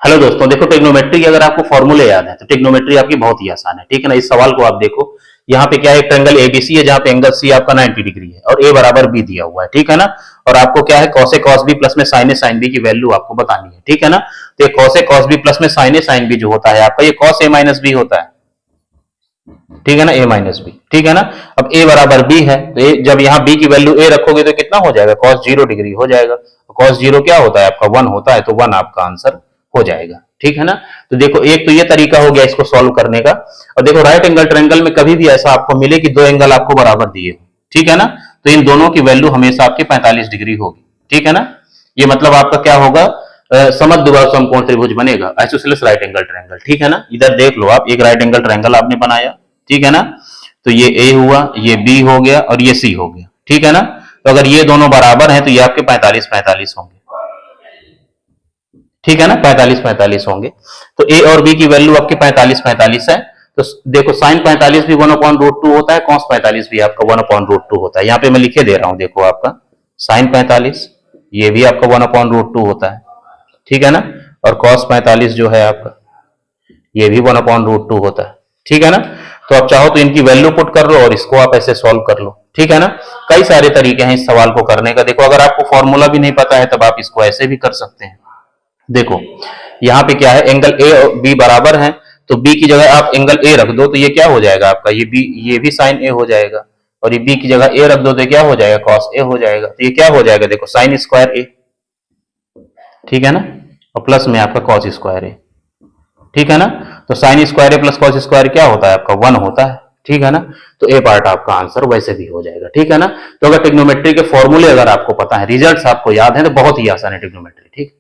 Hello दोस्तों, देखो trigonometry के अगर आपको फॉर्मूले याद है तो ट्रिग्नोमेट्री आपकी बहुत ही आसान है। ठीक है ना। इस सवाल को आप देखो, यहाँ पे क्या है, ट्रायंगल एबीसी है जहां पे एंगल सी आपका 90 डिग्री है और ए बराबर बी दिया हुआ है। ठीक है ना। और आपको क्या है, cos A cos B plus में साइन ए साइन बी की वैल्यू आपको बतानी है। ठीक है ना। तो ये cos A cos B plus में साइन ए साइन बी जो होता है आपका, ये कॉस ए माइनस बी होता है। ठीक है ना, ए माइनस बी। ठीक है ना। अब ए बराबर बी है तो जब यहाँ बी की वैल्यू ए रखोगे तो कितना हो जाएगा, कॉस 0 डिग्री हो जाएगा। कॉस 0 क्या होता है आपका, 1 होता है, तो 1 आपका आंसर हो जाएगा। ठीक है ना। तो देखो, एक तो ये तरीका हो गया इसको सॉल्व करने का। और देखो, राइट एंगल ट्रायंगल में कभी भी ऐसा आपको मिले कि दो एंगल आपको बराबर दिए, ठीक है ना, तो इन दोनों की वैल्यू हमेशा आपकी 45 डिग्री होगी। ठीक है ना। ये मतलब आपका क्या होगा, समद्विबाहु समकोण त्रिभुज बनेगा, आइसोसेलेस राइट एंगल ट्रायंगल। ठीक है ना। इधर देख लो आप, एक राइट एंगल ट्रायंगल आपने बनाया। ठीक है ना। तो ये ए हुआ, ये बी हो गया और ये सी हो गया। ठीक है ना। तो अगर ये दोनों बराबर हैं तो ये आपके 45 45 होंगे। ठीक है ना, 45 45 होंगे। तो ए और बी की वैल्यू आपकी 45 45 है। तो देखो, साइन 45 भी 1/√2 होता है, कॉस 45 भी आपका 1/√2 होता है। यहां पे मैं लिखे दे रहा हूं, देखो आपका साइन 45 ये भी आपका 1/√2 होता है। ठीक है ना। और कॉस 45 जो है आपका, ये भी 1/√2 होता है। ठीक है ना। तो आप चाहो तो इनकी वैल्यू पुट कर लो और इसको आप ऐसे सॉल्व कर लो। ठीक है ना। कई सारे तरीके हैं इस सवाल को करने का। देखो, अगर आपको फॉर्मूला भी नहीं पता है तब आप इसको ऐसे भी कर सकते हैं। देखो, यहां पे क्या है, एंगल ए और बी बराबर है, तो बी की जगह आप एंगल ए रख दो तो ये क्या हो जाएगा आपका, ये बी, ये भी साइन ए हो जाएगा। और ये बी की जगह ए रख दो तो क्या हो जाएगा, कॉस ए हो जाएगा। तो ये क्या हो जाएगा, देखो, साइन स्क्वायर ए। ठीक है ना। और प्लस में आपका कॉस स्क्वायर ए। ठीक है ना। तो साइन स्क्वायर ए प्लस कॉस स्क्वायर क्या होता है आपका, 1 होता है। ठीक है ना। तो ए पार्ट आपका आंसर वैसे भी हो जाएगा। ठीक है ना। तो अगर ट्रिग्नोमेट्री के फॉर्मूले अगर आपको पता है, रिजल्ट्स आपको याद है, तो बहुत ही आसान है ट्रिग्नोमेट्री। ठीक।